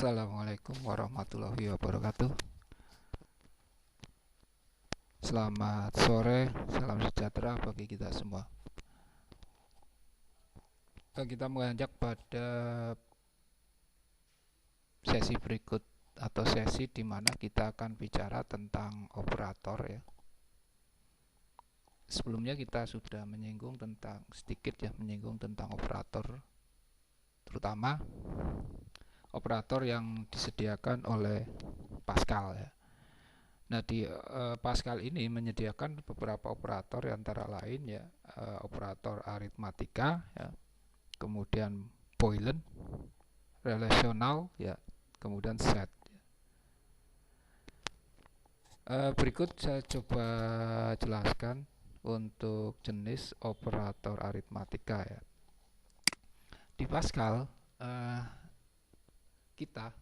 Assalamualaikum warahmatullahi wabarakatuh. Selamat sore, salam sejahtera bagi kita semua. Kita menganjak pada sesi berikut atau sesi di mana kita akan bicara tentang operator ya. Sebelumnya kita sudah menyinggung tentang operator, terutama operator yang disediakan oleh Pascal ya. Nah, di Pascal ini menyediakan beberapa operator, antara lain ya operator aritmatika ya, kemudian Boolean, relasional ya, kemudian set. Berikut saya coba jelaskan untuk jenis operator aritmatika ya. Di Pascal kita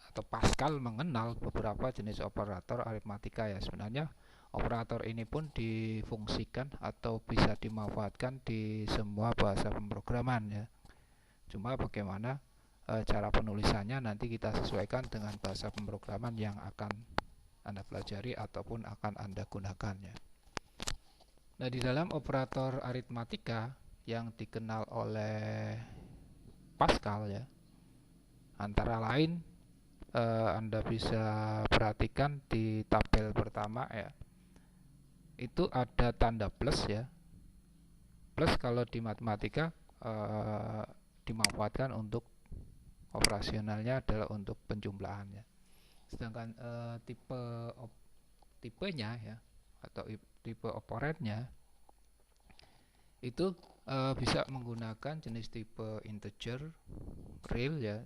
atau Pascal mengenal beberapa jenis operator aritmatika ya. Sebenarnya operator ini pun difungsikan atau bisa dimanfaatkan di semua bahasa pemrograman ya. Cuma bagaimana cara penulisannya nanti kita sesuaikan dengan bahasa pemrograman yang akan Anda pelajari ataupun akan Anda gunakan ya. Nah, di dalam operator aritmatika yang dikenal oleh Pascal ya, antara lain Anda bisa perhatikan di tabel pertama ya, itu ada tanda plus ya. Plus kalau di matematika dimanfaatkan untuk operasionalnya adalah untuk penjumlahan ya. Sedangkan tipenya ya atau tipe operannya itu bisa menggunakan jenis tipe integer, real ya.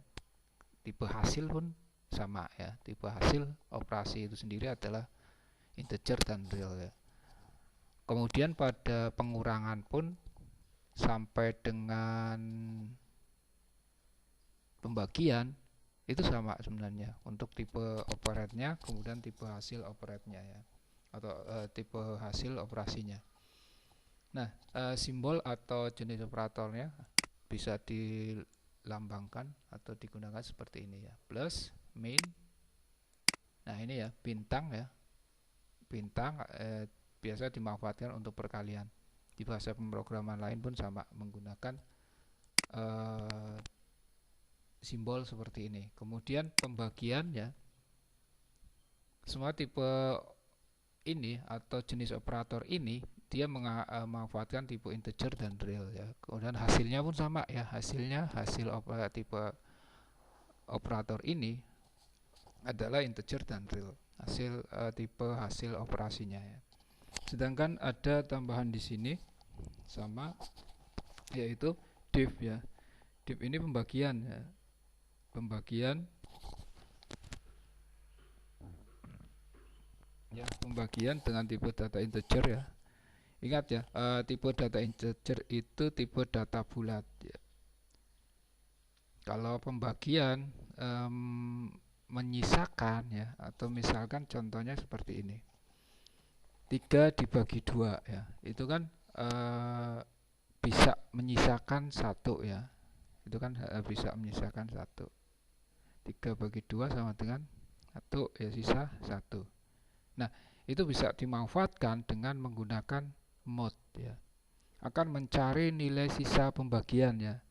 Tipe hasil pun sama ya, tipe hasil operasi itu sendiri adalah integer dan real ya. Kemudian pada pengurangan pun sampai dengan pembagian itu sama sebenarnya untuk tipe operatnya, kemudian tipe hasil operatnya ya, atau tipe hasil operasinya. Nah, simbol atau jenis operatornya bisa dilambangkan atau digunakan seperti ini ya, plus, min. Nah, ini ya bintang ya, bintang biasa dimanfaatkan untuk perkalian. Di bahasa pemrograman lain pun sama, menggunakan simbol seperti ini. Kemudian pembagian ya, semua tipe ini atau jenis operator ini dia memanfaatkan tipe integer dan real ya. Kemudian hasilnya pun sama ya, hasil tipe operator ini adalah integer dan real, hasil tipe hasil operasinya ya. Sedangkan ada tambahan di sini sama, yaitu div ya. Div ini pembagian ya, pembagian dengan tipe data integer ya. Ingat ya, tipe data integer itu tipe data bulat ya. Kalau pembagian menyisakan ya, atau misalkan contohnya seperti ini, 3 dibagi 2 ya, itu kan bisa menyisakan 1 ya, itu kan bisa menyisakan 1. 3 bagi 2 sama dengan 1 ya, sisa 1. Nah, itu bisa dimanfaatkan dengan menggunakan mod ya, akan mencari nilai sisa pembagian ya.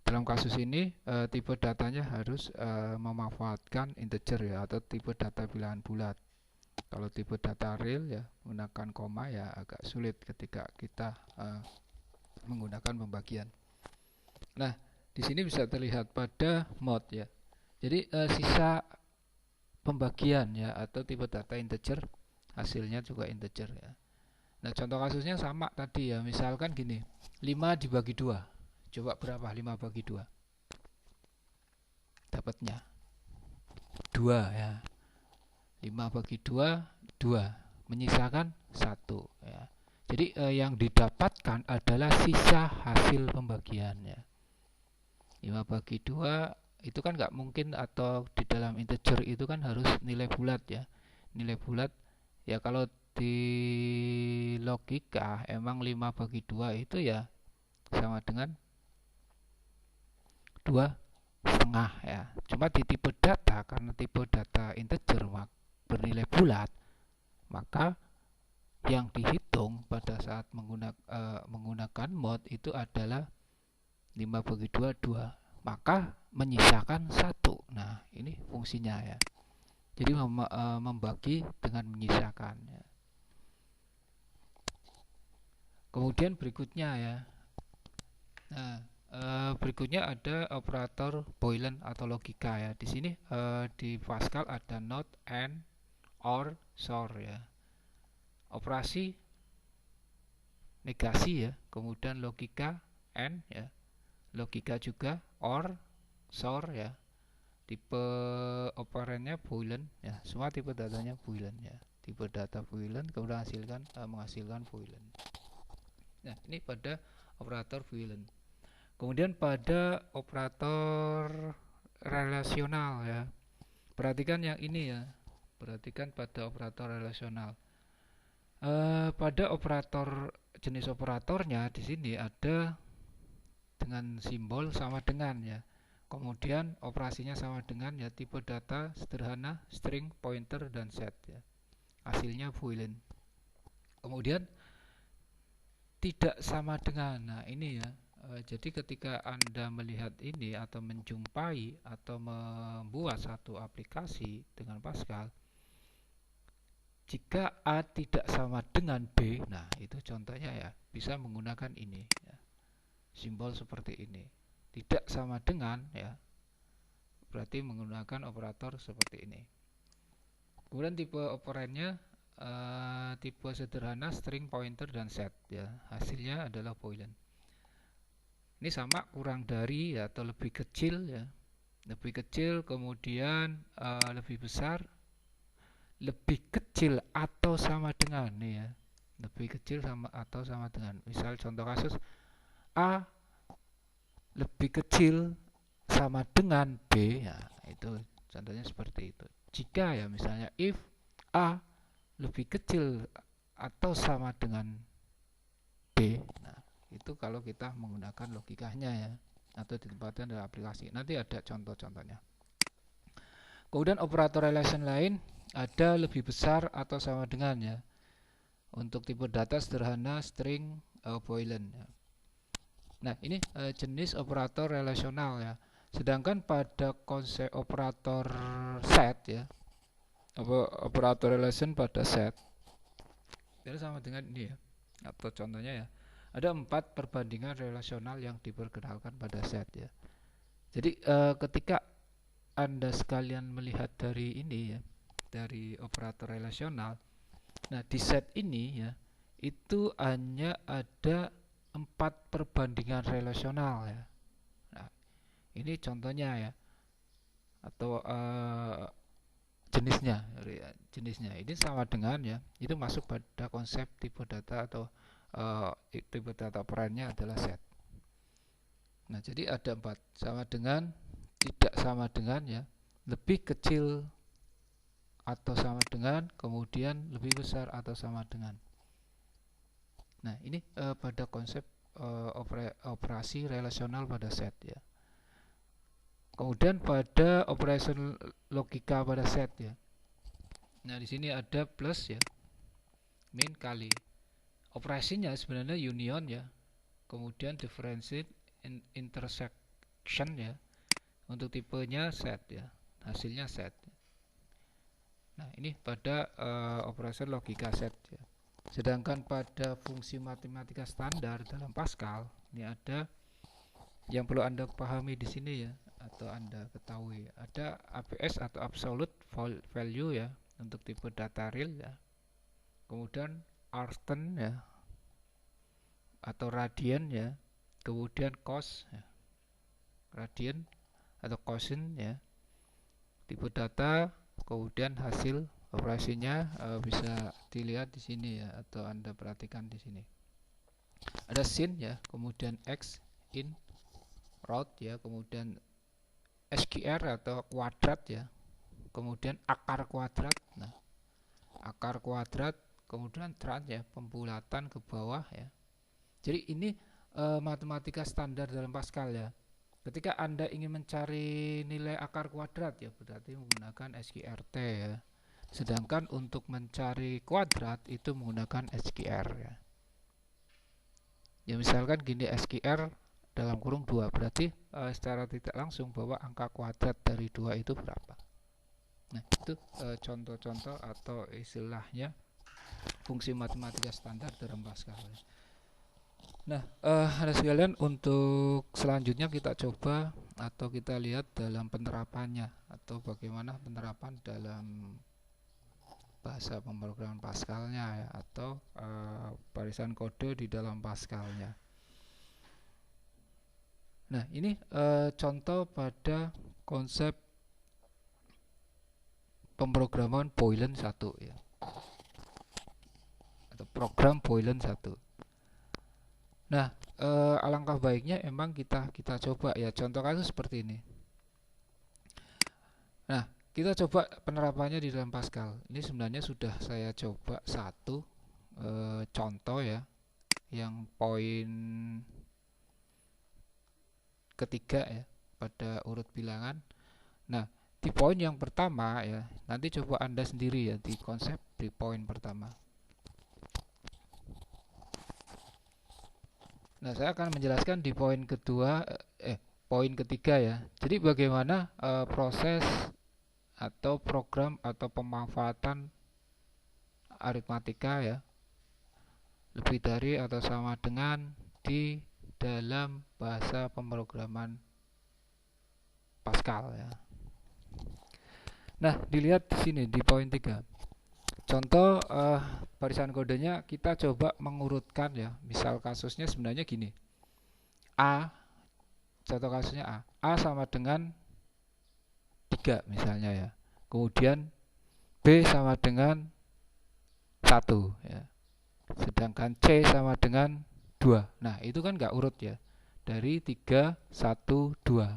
Dalam kasus ini tipe datanya harus memanfaatkan integer ya, atau tipe data bilangan bulat. Kalau tipe data real ya menggunakan koma ya agak sulit ketika kita menggunakan pembagian. Nah, di sini bisa terlihat pada mod ya. Jadi sisa pembagian ya, atau tipe data integer, hasilnya juga integer ya. Nah, contoh kasusnya sama tadi ya, misalkan gini, 5 dibagi 2. Coba berapa 5 bagi 2? Dapatnya 2 ya. 5 bagi 2, 2. Menyisakan 1 ya. Jadi yang didapatkan adalah sisa hasil pembagiannya. 5 bagi 2 itu kan nggak mungkin, atau di dalam integer itu kan harus nilai bulat ya. Nilai bulat ya, kalau di logika emang 5 bagi 2 itu ya sama dengan 2 setengah ya. Cuma di tipe data, karena tipe data integer bernilai bulat, maka yang dihitung pada saat menggunakan mod itu adalah 5/2 2, maka menyisakan 1. Nah, ini fungsinya ya. Jadi membagi dengan menyisakan ya. Kemudian berikutnya ya. Nah, berikutnya ada operator boolean atau logika ya. Di sini di Pascal ada not, and, or, SOR ya. Operasi negasi ya, kemudian logika and ya. Logika juga or, SOR ya. Tipe operannya boolean ya. Semua tipe datanya boolean ya. Tipe data boolean kemudian menghasilkan boolean. Nah, ini pada operator boolean. Kemudian pada operator relasional ya. Perhatikan yang ini ya. Perhatikan pada operator relasional. Pada operator jenis operatornya di sini ada dengan simbol sama dengan ya. Kemudian operasinya sama dengan ya, tipe data sederhana, string, pointer, dan set ya. Hasilnya boolean. Kemudian tidak sama dengan. Nah, ini ya. Jadi ketika Anda melihat ini atau menjumpai atau membuat satu aplikasi dengan Pascal, jika A tidak sama dengan B, nah itu contohnya ya, bisa menggunakan ini ya. Simbol seperti ini. Tidak sama dengan ya, berarti menggunakan operator seperti ini. Kemudian tipe operannya tipe sederhana, string, pointer, dan set ya. Hasilnya adalah boolean. Ini sama kurang dari ya, atau lebih kecil ya. Lebih kecil, kemudian lebih besar, lebih kecil atau sama dengan nih ya. Lebih kecil sama atau sama dengan. Misal contoh kasus A lebih kecil sama dengan B ya, itu contohnya seperti itu. Jika ya misalnya if A lebih kecil atau sama dengan B, nah itu kalau kita menggunakan logikanya ya, atau ditempatkan dalam aplikasi. Nanti ada contoh-contohnya. Kemudian operator relation lain ada lebih besar atau sama dengan ya. Untuk tipe data sederhana, string, boolean ya. Nah, ini jenis operator relasional ya. Sedangkan pada konsep operator set ya, operator relation pada set itu sama dengan ini ya. Atau contohnya ya, ada 4 perbandingan relasional yang diperkenalkan pada set ya. Jadi ketika Anda sekalian melihat dari ini ya, dari operator relasional, nah di set ini ya, itu hanya ada 4 perbandingan relasional ya. Nah, ini contohnya ya, atau jenisnya ini sama dengan ya, itu masuk pada konsep tipe data atau tipe data operannya adalah set. Nah, jadi ada 4, sama dengan, tidak sama dengan ya, lebih kecil atau sama dengan, kemudian lebih besar atau sama dengan. Nah, ini pada konsep operasi relasional pada set ya. Kemudian pada operation logika pada set ya. Nah, di sini ada plus ya, min kali. Operasinya sebenarnya union ya. Kemudian differentiate, intersection ya. Untuk tipenya set ya. Hasilnya set. Nah, ini pada operasi logika set ya. Sedangkan pada fungsi matematika standar dalam Pascal, ini ada yang perlu Anda pahami di sini ya, atau Anda ketahui. Ada APS atau absolute value ya, untuk tipe data real ya. Kemudian arctan ya, atau radian ya. Kemudian cos ya, radian atau cosin ya. Tipe data, kemudian hasil operasinya bisa dilihat di sini ya, atau Anda perhatikan di sini. Ada sin ya, kemudian x, in, root ya, kemudian SQR atau kuadrat ya, kemudian akar kuadrat. Nah, akar kuadrat, kemudian trans ya, pembulatan ke bawah ya. Jadi ini matematika standar dalam Pascal ya. Ketika Anda ingin mencari nilai akar kuadrat ya berarti menggunakan SQRT ya. Sedangkan untuk mencari kuadrat itu menggunakan SQR ya. Ya misalkan gini, SQR dalam kurung 2 berarti secara tidak langsung bahwa angka kuadrat dari 2 itu berapa. Nah itu contoh-contoh atau istilahnya fungsi matematika standar dalam Pascal ya. Nah, ada sekalian, untuk selanjutnya kita coba atau kita lihat dalam penerapannya atau bagaimana penerapan dalam bahasa pemrograman Pascalnya ya, atau barisan kode di dalam Pascalnya. Nah, ini contoh pada konsep pemrograman Boolean 1 ya, atau program Boolean 1. Nah, alangkah baiknya emang kita coba ya, contoh kasus seperti ini. Nah, kita coba penerapannya di dalam Pascal. Ini sebenarnya sudah saya coba satu contoh ya, yang poin ketiga ya pada urut bilangan. Nah, di poin yang pertama ya, nanti coba Anda sendiri ya di konsep di poin pertama. Nah, saya akan menjelaskan di poin kedua, poin ketiga ya. Jadi bagaimana proses atau program atau pemanfaatan aritmatika ya, lebih dari atau sama dengan di dalam bahasa pemrograman Pascal ya. Nah, dilihat di sini di poin 3. Contoh barisan kodenya kita coba mengurutkan ya. Misal kasusnya sebenarnya gini. A, contoh kasusnya A sama dengan 3 misalnya ya. Kemudian B sama dengan 1 ya. Sedangkan C sama dengan 2. Nah, itu kan nggak urut ya. Dari 3, 1, 2.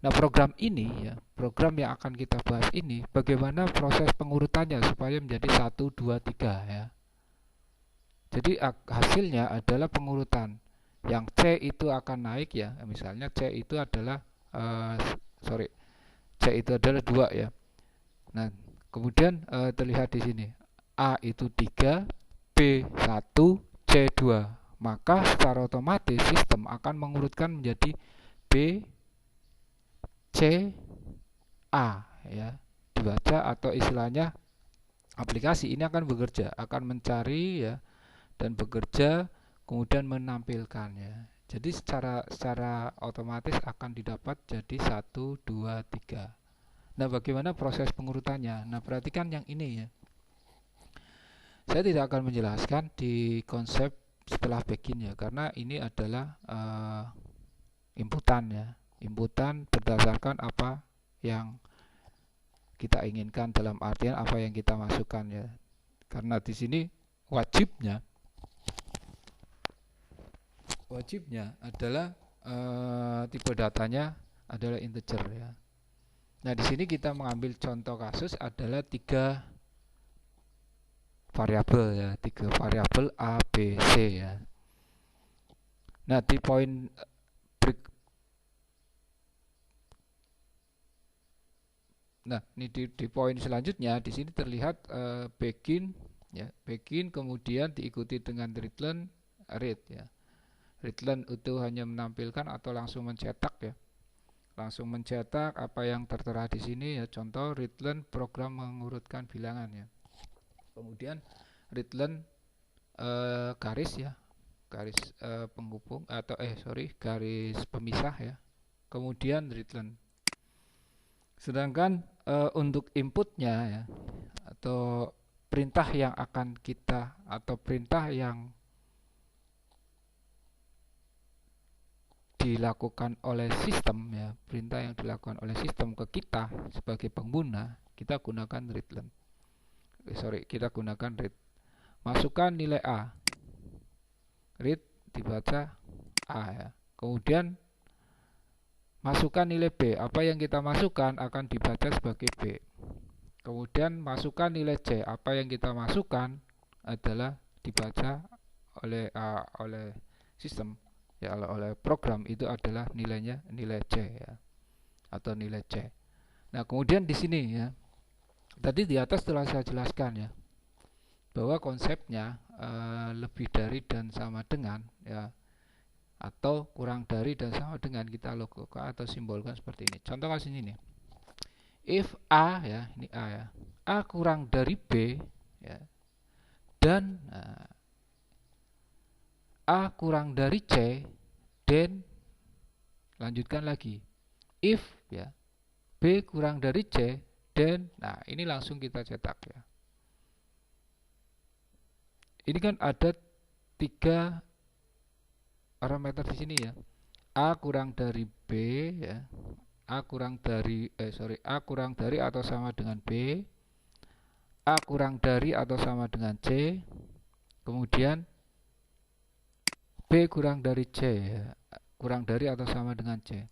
Nah, program ini ya, program yang akan kita bahas ini, bagaimana proses pengurutannya supaya menjadi 1, 2, 3 ya. Jadi hasilnya adalah pengurutan. Yang C itu akan naik ya. Misalnya C itu adalah C itu adalah 2 ya. Nah, kemudian terlihat di sini. A itu 3, B 1, C 2. Maka secara otomatis sistem akan mengurutkan menjadi B, C, A ya, dibaca, atau istilahnya aplikasi ini akan bekerja, akan mencari ya dan bekerja, kemudian menampilkan ya. Jadi secara otomatis akan didapat jadi 1, 2, 3. Nah, bagaimana proses pengurutannya? Nah, perhatikan yang ini ya. Saya tidak akan menjelaskan di konsep setelah begin ya, karena ini adalah inputan ya. Inputan berdasarkan apa yang kita inginkan, dalam artian apa yang kita masukkan ya. Karena di sini wajibnya adalah tipe datanya adalah integer ya. Nah, di sini kita mengambil contoh kasus adalah 3 variabel ya, 3 variabel A, B, C ya. Nah, di poin ini di poin selanjutnya di sini terlihat begin ya, begin kemudian diikuti dengan readline, read ya. Readline itu hanya menampilkan atau langsung mencetak ya. Langsung mencetak apa yang tertera di sini ya. Contoh readline program mengurutkan bilangan ya. Kemudian readline garis ya. Garis penghubung atau garis pemisah ya. Kemudian readline. Sedangkan untuk inputnya ya, atau perintah yang akan kita, atau perintah yang dilakukan oleh sistem ya, perintah yang dilakukan oleh sistem ke kita sebagai pengguna, kita gunakan readline. Kita gunakan read. Masukkan nilai A. Read dibaca A ya. Kemudian masukkan nilai B. Apa yang kita masukkan akan dibaca sebagai B. Kemudian masukkan nilai C. Apa yang kita masukkan adalah dibaca oleh sistem. ya oleh program itu adalah nilainya nilai C ya, atau nilai C. Nah, kemudian di sini ya, tadi di atas telah saya jelaskan ya, bahwa konsepnya lebih dari dan sama dengan ya, atau kurang dari dan sama dengan, kita logokan atau simbolkan seperti ini. Contoh kasus ini nih. If A ya, ini A ya. A kurang dari B ya, dan A kurang dari C, dan lanjutkan lagi. If ya, B kurang dari C, dan nah ini langsung kita cetak ya. Ini kan ada 3 parameter di sini ya. A kurang dari B ya. A kurang dari A kurang dari atau sama dengan B, A kurang dari atau sama dengan C, kemudian B kurang dari C ya, kurang dari atau sama dengan C.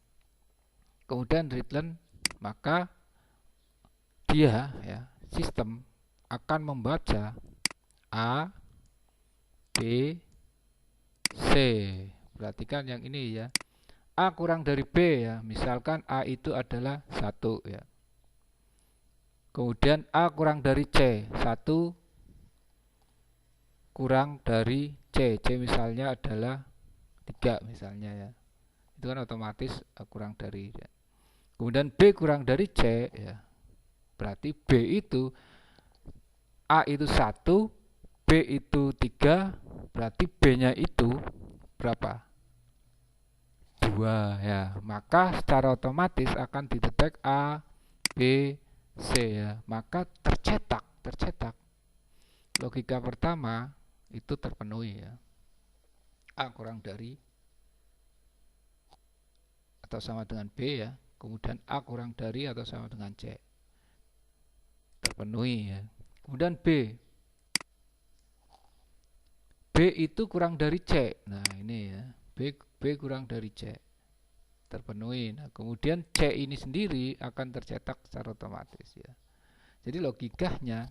Kemudian return, maka dia ya, sistem akan membaca A, B, C. Perhatikan yang ini ya. A kurang dari B ya, misalkan A itu adalah 1 ya. Kemudian A kurang dari C, 1 kurang dari C, C misalnya adalah 3 misalnya ya. Itu kan otomatis kurang dari ya. Kemudian B kurang dari C ya, berarti B itu, A itu 1, B itu 3, berarti B-nya itu berapa? 2 ya. Maka secara otomatis akan didetek A, B, C ya. Maka tercetak logika pertama itu terpenuhi ya. A kurang dari atau sama dengan B ya. Kemudian A kurang dari atau sama dengan C, terpenuhi ya. Kemudian B itu kurang dari C. Nah, ini ya. B kurang dari C, terpenuhi. Nah, kemudian C ini sendiri akan tercetak secara otomatis ya. Jadi logikanya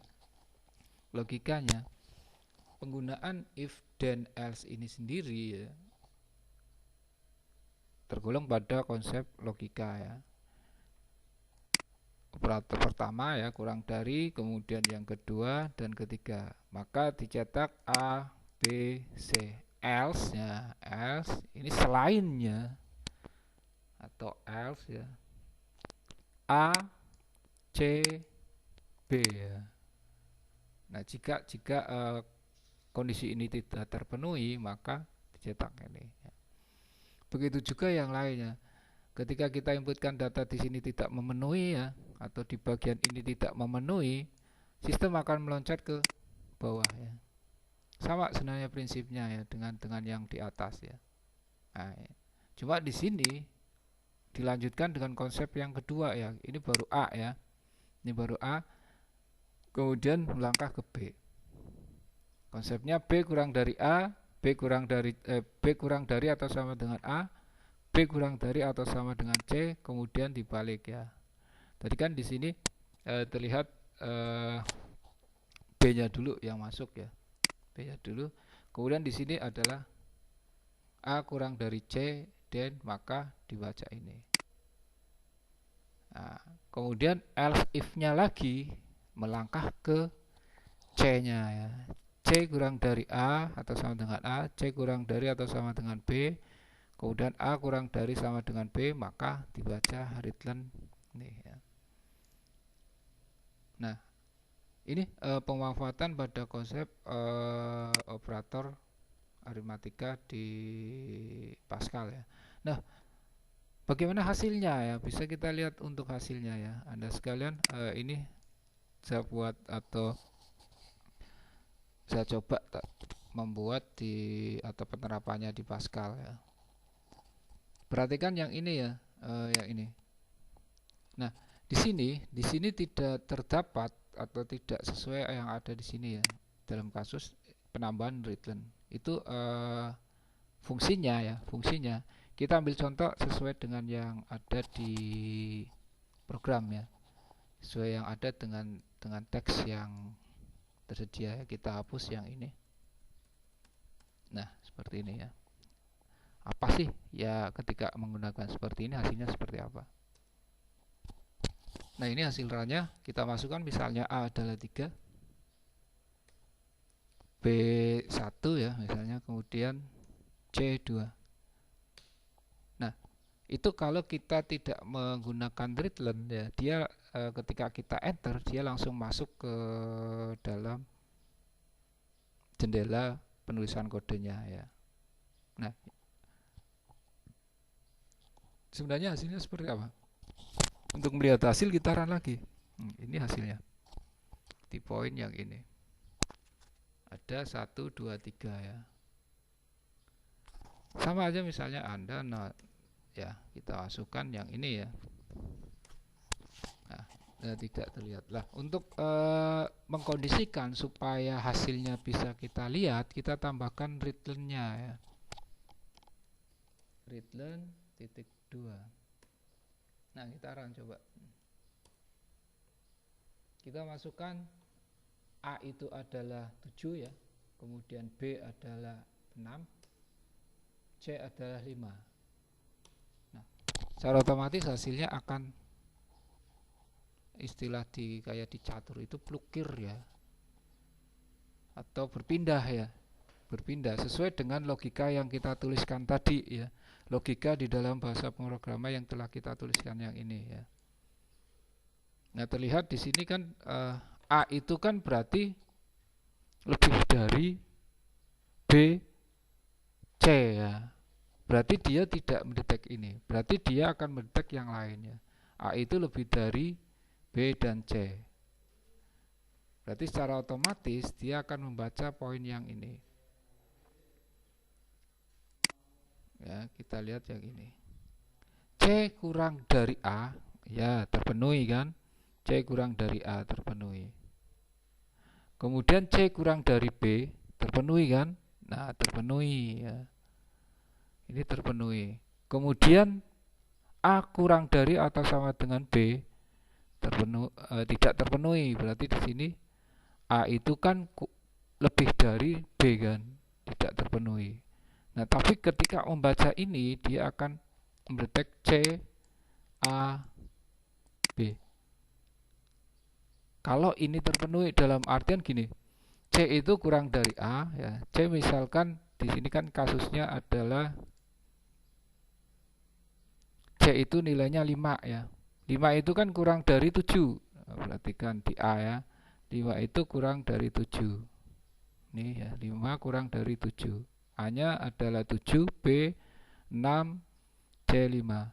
penggunaan if then else ini sendiri ya, tergolong pada konsep logika ya. Operator pertama ya, kurang dari, kemudian yang kedua dan ketiga, maka dicetak A, B, C. Else ya, else ini selainnya atau else ya, A, C, B ya. Nah, jika kondisi ini tidak terpenuhi, maka dicetak ini ya. Begitu juga yang lainnya. Ketika kita inputkan data di sini tidak memenuhi ya, atau di bagian ini tidak memenuhi, sistem akan meloncat ke bawah ya. Sama sebenarnya prinsipnya ya dengan yang di atas ya. Nah, ya. Cuma di sini dilanjutkan dengan konsep yang kedua ya. Ini baru A ya. Ini baru A. Kemudian melangkah ke B. Konsepnya B kurang dari A, B kurang dari atau sama dengan A, B kurang dari atau sama dengan C, kemudian dibalik ya. Tadi kan di sini terlihat B-nya dulu yang masuk ya. B-nya dulu. Kemudian di sini adalah A kurang dari C, dan maka dibaca ini. Nah, kemudian else if-nya lagi melangkah ke C-nya ya. C kurang dari A atau sama dengan A, C kurang dari atau sama dengan B, kemudian A kurang dari sama dengan B, maka dibaca return nih ya. Nah, ini pemanfaatan pada konsep operator aritmatika di Pascal ya. Nah, bagaimana hasilnya ya? Bisa kita lihat untuk hasilnya ya. Anda sekalian, ini saya buat atau saya coba membuat atau penerapannya di Pascal ya. Perhatikan yang ini ya, yang ini. Nah, di sini tidak terdapat atau tidak sesuai yang ada di sini ya. Dalam kasus penambahan return itu fungsinya kita ambil contoh sesuai dengan yang ada di program ya, sesuai yang ada dengan teks yang tersedia ya. Kita hapus yang ini. Nah, seperti ini ya. apa sih ya ketika menggunakan seperti ini hasilnya seperti apa. Nah ini hasilnya kita masukkan, misalnya A adalah 3, B 1 ya misalnya, kemudian C 2. Nah itu kalau kita tidak menggunakan readline ya, dia ketika kita enter dia langsung masuk ke dalam jendela penulisan kodenya ya. Nah sebenarnya hasilnya seperti apa? Untuk melihat hasil kita run lagi. Ini hasilnya di poin yang ini ada 1, 2, 3 ya. Sama aja misalnya Anda ya kita masukkan yang ini ya. Nah, tidak terlihat lah. Untuk mengkondisikan supaya hasilnya bisa kita lihat, kita tambahkan readline-nya ya. Readline titik 2. Nah kita run coba. Kita masukkan A itu adalah 7 ya, kemudian B adalah 6, C adalah 5. Nah secara otomatis hasilnya akan istilah kayak di catur itu plukir ya, atau berpindah ya, berpindah sesuai dengan logika yang kita tuliskan tadi ya, logika di dalam bahasa pemrograman yang telah kita tuliskan yang ini ya. Nah terlihat di sini kan A itu kan berarti lebih dari B, C ya, berarti dia tidak mendetek ini, berarti dia akan mendetek yang lainnya. A itu lebih dari B dan C, berarti secara otomatis dia akan membaca poin yang ini ya. Kita lihat yang ini, C kurang dari A ya, terpenuhi kan, C kurang dari A terpenuhi. Kemudian C kurang dari B terpenuhi kan, nah terpenuhi ya, ini terpenuhi. Kemudian A kurang dari atau sama dengan B tidak terpenuhi, berarti di sini A itu kan lebih dari B kan, tidak terpenuhi. Nah tapi ketika membaca ini dia akan mendetek C, A, B. Kalau ini terpenuhi dalam artian gini, C itu kurang dari A ya. C misalkan di sini kan kasusnya adalah C itu nilainya 5 ya. 5 itu kan kurang dari 7. Berarti kan di A ya. 5 itu kurang dari 7. Nih ya, 5 kurang dari 7. A-nya adalah 7, B 6, C 5.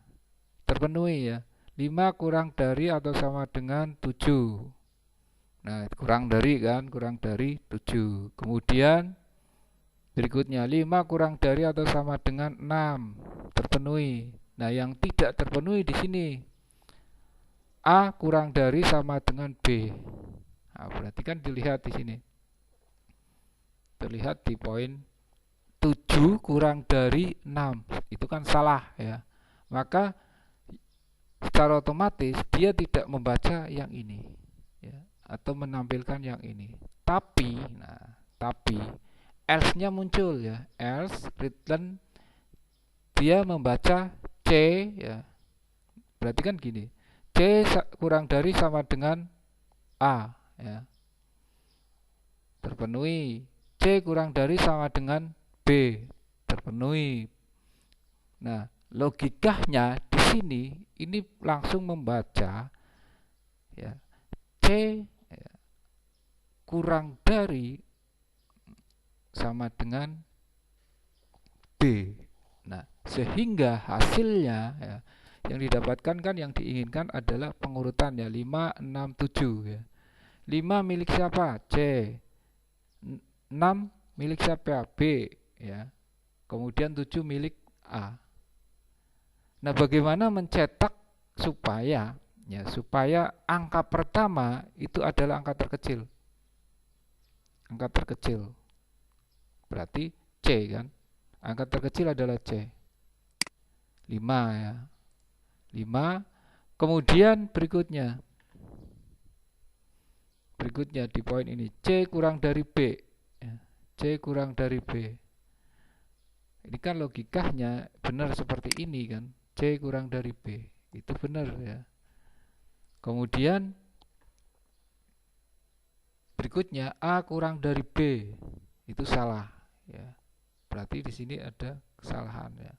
Terpenuhi ya. 5 kurang dari atau sama dengan 7. Nah, kurang dari kan, kurang dari 7. Kemudian berikutnya 5 kurang dari atau sama dengan 6. Terpenuhi. Nah, yang tidak terpenuhi di sini A kurang dari sama dengan B. Nah, berarti kan dilihat di sini. Terlihat di poin 7 kurang dari 6. Itu kan salah ya. Maka secara otomatis dia tidak membaca yang ini ya, atau menampilkan yang ini. Tapi else-nya muncul ya. Else readline dia membaca C ya. Berarti kan gini. C kurang dari sama dengan A ya. Terpenuhi. C kurang dari sama dengan B. Terpenuhi. Nah, logikanya di sini ini langsung membaca ya. C ya, kurang dari sama dengan B. Nah, sehingga hasilnya ya, yang didapatkan kan yang diinginkan adalah pengurutan ya 5, 6, 7 ya. 5 milik siapa? C. 6 milik siapa? B ya. Kemudian 7 milik A. Nah, bagaimana mencetak supaya angka pertama itu adalah angka terkecil. Angka terkecil. Berarti C kan. Angka terkecil adalah C. 5 ya. 5. Kemudian berikutnya di poin ini C kurang dari B ya. C kurang dari B Ini kan logikanya benar seperti ini kan, C kurang dari B, itu benar ya. Kemudian berikutnya A kurang dari B, itu salah ya. Berarti di sini ada kesalahan ya.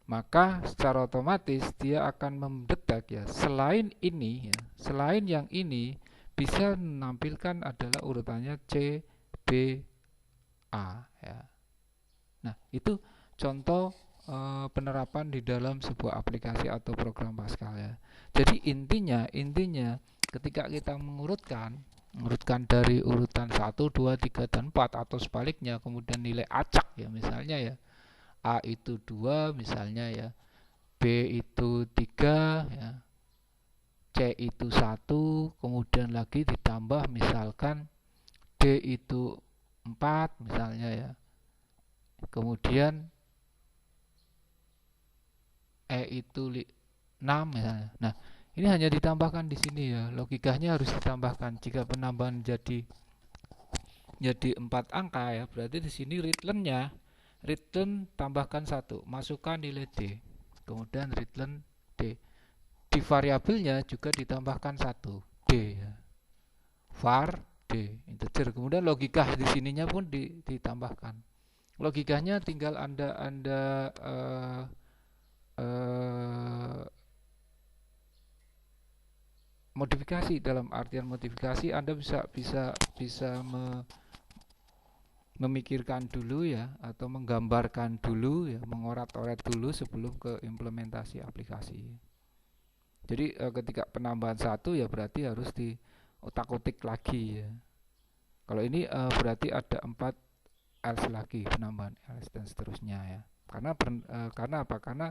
Maka secara otomatis dia akan mendetek ya, selain ini ya, selain yang ini bisa menampilkan adalah urutannya C, B, A ya. Nah, itu contoh penerapan di dalam sebuah aplikasi atau program Pascal ya. Jadi intinya ketika kita mengurutkan dari urutan 1, 2, 3 dan 4 atau sebaliknya, kemudian nilai acak ya, misalnya ya A itu 2 misalnya ya, B itu 3 ya, C itu 1, kemudian lagi ditambah misalkan D itu 4 misalnya ya, kemudian E itu 6 misalnya. Nah, ini hanya ditambahkan di sini ya, logikanya harus ditambahkan. Jika penambahan jadi 4 angka ya, berarti di sini return tambahkan 1, masukkan nilai D, kemudian return D. Di variabelnya juga ditambahkan 1 D ya, var D integer. Kemudian logika di sininya pun ditambahkan. Logikanya tinggal anda modifikasi. Dalam artian modifikasi, Anda bisa memikirkan dulu ya, atau menggambarkan dulu ya, mengorat-oret dulu sebelum ke implementasi aplikasi. Jadi ketika penambahan 1 ya berarti harus diotak-atik lagi ya. Kalau ini berarti ada 4 else lagi, penambahan else dan seterusnya ya. Karena apa? Karena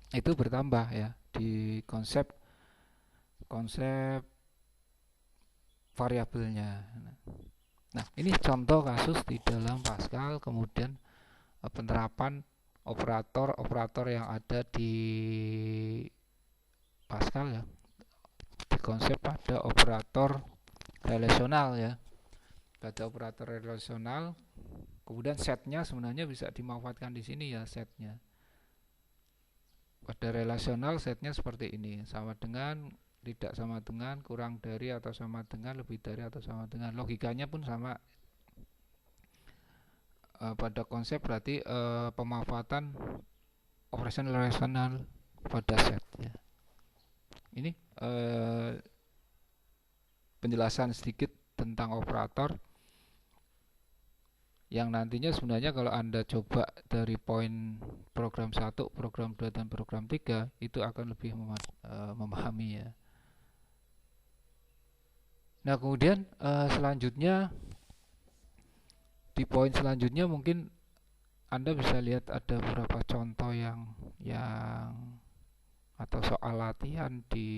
itu bertambah ya di konsep variabelnya. Nah, ini contoh kasus di dalam Pascal, kemudian penerapan operator yang ada di Pascal ya. Di konsep pada operator relasional ya. Pada operator relasional, kemudian setnya sebenarnya bisa dimanfaatkan di sini ya, setnya. Pada relasional setnya seperti ini, sama dengan, tidak sama dengan, kurang dari atau sama dengan, lebih dari atau sama dengan. Logikanya pun sama. Pada konsep berarti pemanfaatan operation relasional pada set ya. Ini penjelasan sedikit tentang operator yang nantinya sebenarnya kalau Anda coba dari poin program 1, program 2 dan program 3 itu akan lebih memahami ya. Nah, kemudian selanjutnya di poin selanjutnya mungkin Anda bisa lihat ada beberapa contoh yang atau soal latihan di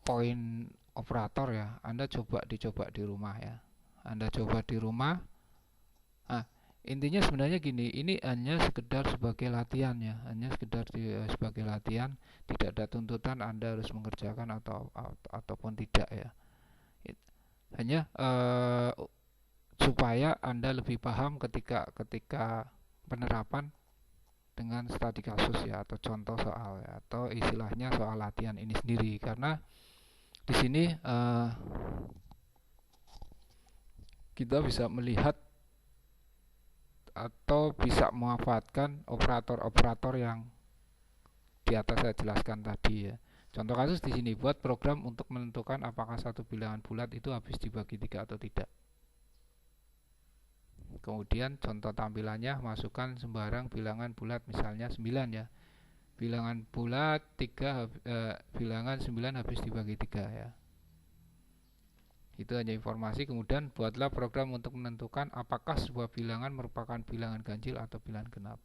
poin operator ya. Anda dicoba di rumah ya. Anda coba di rumah. Nah, intinya sebenarnya gini, ini hanya sekedar sebagai latihan ya, hanya sekedar sebagai latihan, tidak ada tuntutan Anda harus mengerjakan ataupun tidak ya. Hanya supaya Anda lebih paham ketika penerapan dengan studi kasus ya, atau contoh soal ya, atau istilahnya soal latihan ini sendiri. Karena di sini kita bisa melihat atau bisa memanfaatkan operator-operator yang di atas saya jelaskan tadi ya. Contoh kasus di sini, buat program untuk menentukan apakah satu bilangan bulat itu habis dibagi 3 atau tidak. Kemudian contoh tampilannya, masukkan sembarang bilangan bulat, misalnya 9 ya. Bilangan bulat 3 bilangan 9 habis dibagi 3 ya. Itu hanya informasi. Kemudian buatlah program untuk menentukan apakah sebuah bilangan merupakan bilangan ganjil atau bilangan genap.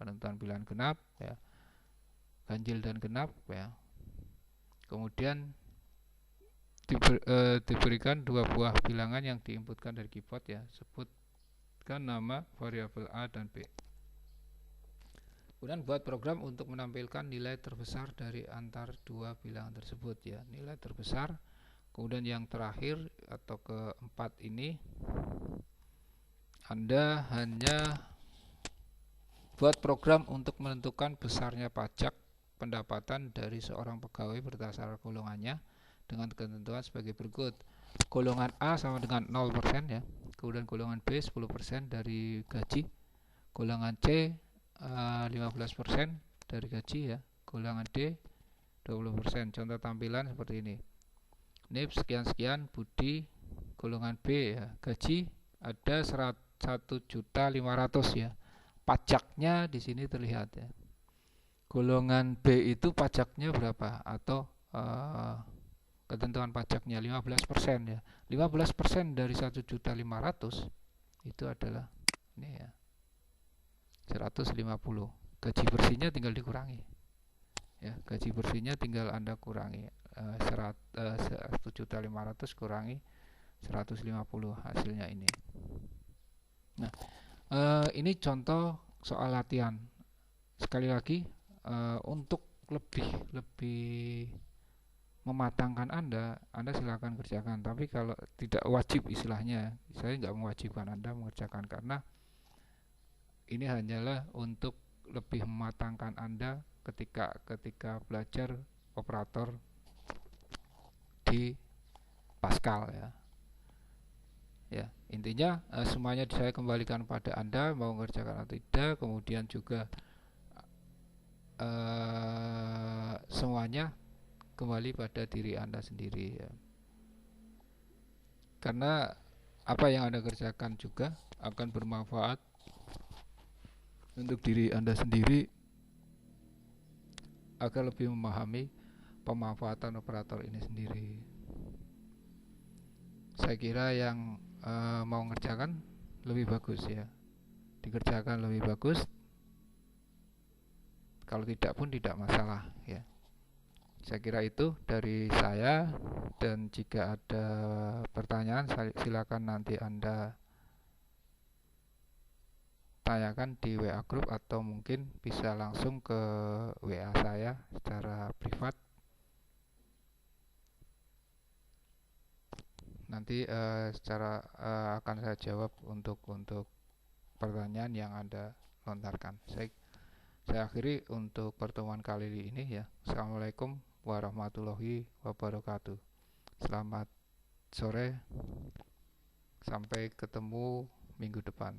Penentuan bilangan genap ya, ganjil dan genap ya. Kemudian diberikan 2 buah bilangan yang diinputkan dari keyboard ya. Sebutkan nama variabel A dan B. Kemudian buat program untuk menampilkan nilai terbesar dari antar 2 bilangan tersebut ya. Nilai terbesar. Kemudian yang terakhir atau keempat ini Anda hanya buat program untuk menentukan besarnya pajak pendapatan dari seorang pegawai berdasar golongannya dengan ketentuan sebagai berikut. Golongan A sama dengan 0% ya. Kemudian golongan B 10% dari gaji. Golongan C 15% dari gaji ya. Golongan D 20%. Contoh tampilan seperti ini. NIP sekian-sekian, Budi, golongan B ya. Gaji ada 1.500.000 ya. Pajaknya di sini terlihat ya. Golongan B itu pajaknya berapa? Atau ketentuan pajaknya 15% ya. 15% dari 1.500.000 itu adalah ini ya. 150. Gaji bersihnya tinggal dikurangi. Ya, gaji bersihnya tinggal Anda kurangi 1.500.000 kurangi 150, hasilnya ini. Nah, ini contoh soal latihan. Sekali lagi, untuk lebih mematangkan Anda silakan kerjakan. Tapi kalau tidak wajib istilahnya, saya nggak mewajibkan Anda mengerjakan karena ini hanyalah untuk lebih mematangkan Anda ketika belajar operator di Pascal ya. Ya, intinya semuanya saya kembalikan pada Anda mau mengerjakan atau tidak, kemudian juga semuanya kembali pada diri Anda sendiri ya. Karena apa yang Anda kerjakan juga akan bermanfaat untuk diri Anda sendiri agar lebih memahami pemanfaatan operator ini sendiri. Saya kira yang mau mengerjakan lebih bagus ya, dikerjakan lebih bagus. Kalau tidak pun tidak masalah ya. Saya kira itu dari saya, dan jika ada pertanyaan silakan nanti Anda tanyakan di WA Group atau mungkin bisa langsung ke WA saya secara privat. Nanti akan saya jawab untuk pertanyaan yang Anda lontarkan. Saya akhiri untuk pertemuan kali ini ya. Assalamualaikum warahmatullahi wabarakatuh. Selamat sore, sampai ketemu minggu depan.